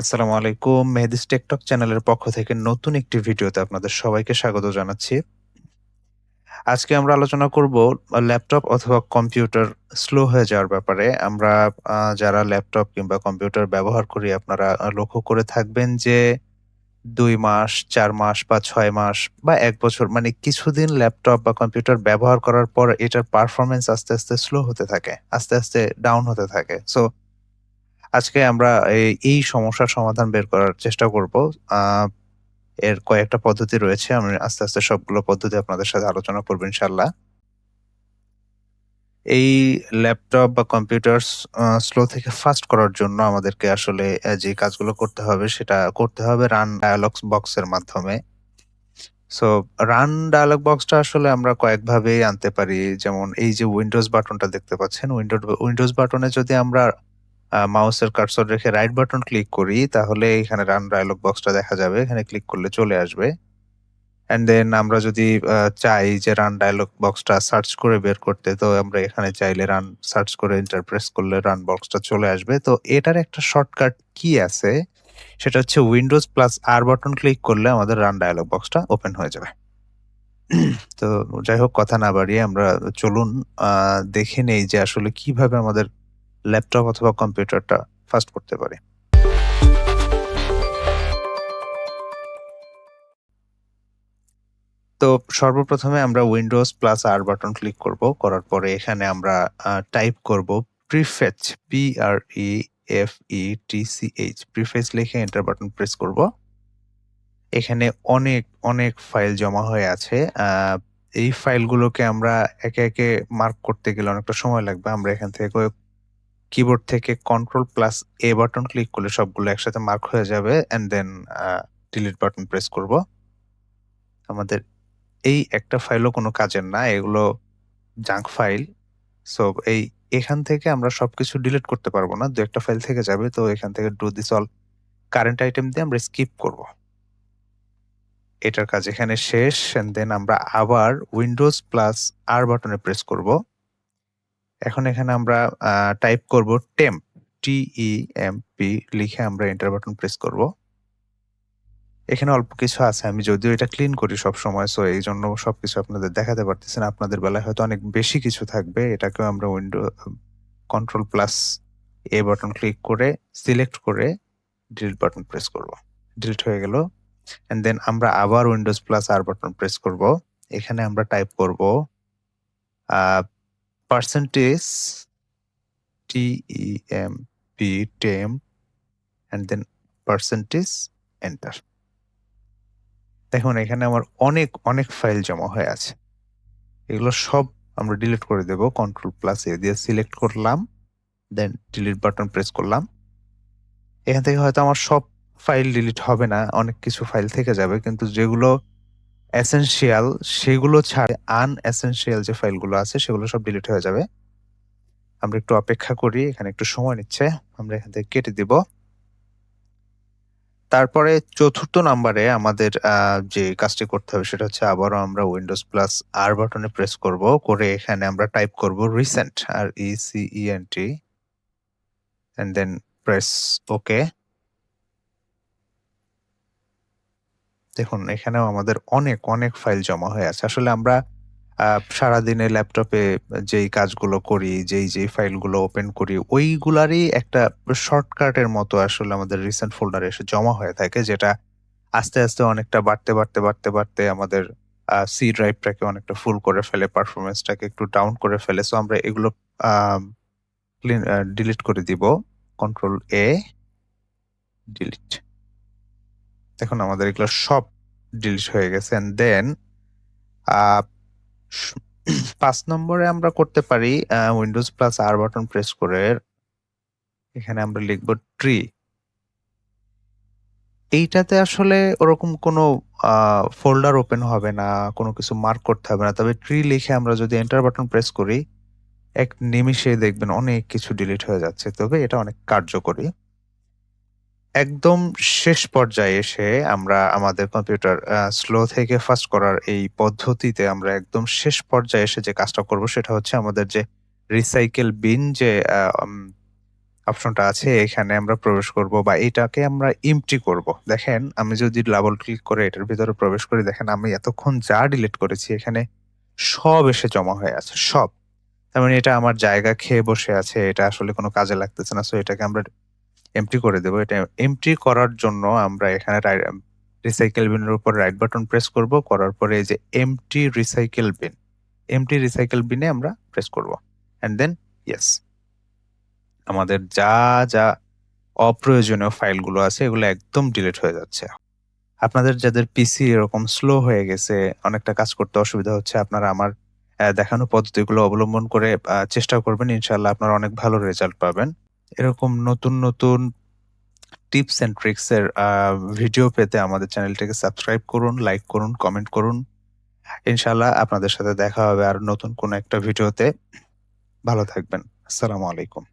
আসসালামু আলাইকুম। মেহেদিস টেকটক চ্যানেলের পক্ষ থেকে নতুন একটি ভিডিওতে আপনাদের সবাইকে স্বাগত জানাচ্ছি। আজকে আমরা আলোচনা করব ল্যাপটপ অথবা কম্পিউটার স্লো হয়ে যাওয়ার ব্যাপারে। আমরা যারা ল্যাপটপ কিংবা কম্পিউটার ব্যবহার করি আপনারা লক্ষ্য করে থাকবেন যে ২ মাস, ৪ মাস বা ৬ মাস বা ১ বছর মানে কিছুদিন ল্যাপটপ বা কম্পিউটার ব্যবহার করার পর এটার পারফরম্যান্স আস্তে আস্তে স্লো হতে থাকে। আস্তে আস্তে ডাউন হতে থাকে। সো আজকে আমরা এই সমস্যার সমাধান বের করার চেষ্টা করব। আ এর কয়েকটা পদ্ধতি রয়েছে। আমি আস্তে আস্তে সবগুলো পদ্ধতি আপনাদের সাথে আলোচনা করব ইনশাআল্লাহ। এই ল্যাপটপ বা কম্পিউটারস স্লো থেকে ফাস্ট করার জন্য আমাদেরকে আসলে যে কাজগুলো করতে হবে সেটা করতে হবে রান ডায়ালগস বক্সের মাধ্যমে। সো রান ডায়ালগ বক্সটা আসলে আমরা কয়েকভাবেই আনতে পারি। যেমন এই যে উইন্ডোজ বাটনটা দেখতে পাচ্ছেন, উইন্ডোজ বাটনে যদি আমরা মাউসের কার্সর রেখে রাইট বাটন ক্লিক করি তাহলে এখানে রান ডায়ালগ বক্সটা দেখা যাবে। এখানে ক্লিক করলে চলে আসবে। অ্যান্ড দেন আমরা যদি চাই যে রান ডায়ালগ বক্সটা সার্চ করে বের করতে, তো আমরা এখানে চাইলে রান সার্চ করে এন্টার প্রেস করলে রান বক্সটা চলে আসবে। তো এটার একটা শর্টকাট কি আছে, সেটা হচ্ছে Windows plus R button click করলে আমাদের রান ডায়ালগ বক্সটা ওপেন হয়ে যাবে। তো যাই হোক কথা না বাড়িয়ে আমরা চলুন আ দেখে নেই যে আসলে কিভাবে আমাদের ল্যাপটপ অথবা কম্পিউটারটা ফাস্ট করতে পারি। তো সর্বপ্রথমে আমরা Windows plus R button click করব। করার পরে এখানে আমরা টাইপ করব প্রিফেচ PREFETCH প্রিফেচ লিখে এন্টার বাটন প্রেস করব। এখানে অনেক ফাইল জমা হয়ে আছে। এই ফাইলগুলোকে আমরা একে একে মার্ক করতে গেলে অনেকটা সময় লাগবে। আমরা এখান থেকে কিবোর্ড থেকে control plus A button click করলে সবগুলো একসাথে মার্ক হয়ে যাবে and then delete button press করব। আমাদের এই একটা ফাইলও কোনো কাজের না। এগুলো জাঙ্ক ফাইল। সো এখান থেকে আমরা সবকিছু ডিলিট করতে পারব না। ২-১ টা ফাইল থেকে যাবে। তো এখান থেকে do this all current item দিয়ে আমরা স্কিপ করব। এটার কাজ এখানে শেষ। অ্যান্ড দেন আমরা আবার উইন্ডোজ প্লাস আর বাটনে প্রেস করব। এখন এখানে আমরা আ টাইপ করব টেম্প TEMP লিখে আমরা এন্টার বাটন প্রেস করব। এখানে অল্প কিছু আছে। আমি যদিও এটা ক্লিন করি সবসময়। সো এইজন্য সবকিছু আপনাদের দেখাতে পারতেছি না। আপনাদের বেলায় হয়তো অনেক বেশি কিছু থাকবে। এটাকেও আমরা control plus A button click করে সিলেক্ট করে ডিলিট বাটন প্রেস করব। ডিলিট হয়ে গেল। অ্যান্ড দেন আমরা আবার Windows plus R button press করব। এখানে আমরা টাইপ করব আ percentage TEMP temp and then percentage enter. দেখুন এখানে আমার অনেক ফাইল জমা হয়ে আছে। এগুলো সব আমরা ডিলিট করে দেব। কন্ট্রোল প্লাস এ দিয়ে সিলেক্ট করলাম। দেন ডিলিট বাটন প্রেস করলাম। এখান থেকে হয়তো আমার সব ফাইল ডিলিট হবে না। অনেক কিছু ফাইল থেকে যাবে। কিন্তু যেগুলো এসেনশিয়াল সেগুলো ছাড়া আনএসেনশিয়াল যে ফাইলগুলো আছে সেগুলো সব ডিলিট হয়ে যাবে। আমরা একটু অপেক্ষা করি। এখানে একটু সময় নিচ্ছে। আমরা এখান থেকে কেটে দিব। তারপরে ৪র্থ নাম্বারে আমাদের যে কাজটি করতে হবে সেটা হচ্ছে আবারও আমরা উইন্ডোজ প্লাস আর বাটনে প্রেস করব। করে এখানে আমরা টাইপ করব recent RECENT and then press okay. দেখুন এখানেও আমাদের অনেক ফাইল জমা হয়ে আছে। আসলে আমরা আ সারাদিনে ল্যাপটপে যেই কাজগুলো করি, যেই ফাইলগুলো ওপেন করি, ওইগুলারই একটা শর্টকাটের মতো আসলে আমাদের রিসেন্ট ফোল্ডারে এসে জমা হয়ে থাকে। যেটা আস্তে আস্তে অনেকটা বাড়তে আমাদের সি ড্রাইভটাকে অনেকটা ফুল করে ফেলে, পারফরম্যান্সটাকে একটু ডাউন করে ফেলে। সো আমরা এগুলো আম ডিলিট করে দিব। কন্ট্রোল এ ডিলিট। দেখুন আমাদের এগুলো সব ডিলিট হয়ে গেছে। অ্যান্ড দেন আ স ৫ নম্বরে আমরা করতে পারি Windows plus R button press করে এখানে আমরা লিখব ট্রি। এইটাতে আসলে ওরকম কোনো আ ফোল্ডার ওপেন হবে না, কোনো কিছু মার্ক করতে হবে না। তবে ট্রি লিখে আমরা যদি এন্টার বাটন প্রেস করি, এক নিমিষেই দেখবেন অনেক কিছু ডিলিট হয়ে যাচ্ছে। তবে এটা অনেক কার্যকরী। একদম শেষ পর্যায়ে এসে আমরা আমাদের কম্পিউটার স্লো থেকে ফাস্ট করার এই পদ্ধতিতে আমরা একদম শেষ পর্যায়ে এসে যে কাজটা করব সেটা হচ্ছে আমাদের যে রিসাইকেল বিন যে আ উম অপশনটা আছে এখানে আমরা প্রবেশ করব বা এটাকে আমরা এম্পটি করব। দেখেন আমি যদি ডাবল ক্লিক করে এটার ভিতরে প্রবেশ করি দেখেন আমি এতক্ষণ যা ডিলিট করেছি এখানে সব এসে জমা হয়ে আছে, সব। তার মানে এটা আমার জায়গা খেয়ে বসে আছে। এটা আসলে কোনো কাজে লাগতেছে না। সো এটাকে আমরা এম্পটি করে দেব। এটা এম্পটি করার জন্য আমরা এখানে রিসাইকেল বিনের উপর রাইট বাটন প্রেস করব। করার পরে এই যে empty recycle bin, empty recycle বিনে আমরা প্রেস করব। And then yes. আমাদের যা অপ্রয়োজনীয় ফাইলগুলো আছে এগুলো একদম ডিলিট হয়ে যাচ্ছে। আপনাদের যাদের পিসি এরকম স্লো হয়ে গেছে, অনেকটা কাজ করতে অসুবিধা হচ্ছে, আপনারা আমার দেখানো পদ্ধতিগুলো অবলম্বন করে চেষ্টা করবেন। ইনশাআল্লাহ আপনারা অনেক ভালো রেজাল্ট পাবেন। এরকম নতুন টিপস অ্যান্ড ট্রিকস এর ভিডিও পেতে আমাদের চ্যানেলটিকে সাবস্ক্রাইব করুন, লাইক করুন, কমেন্ট করুন। ইনশাআল্লাহ আপনাদের সাথে দেখা হবে আর নতুন কোনো একটা ভিডিওতে। ভালো থাকবেন। আসসালামু আলাইকুম।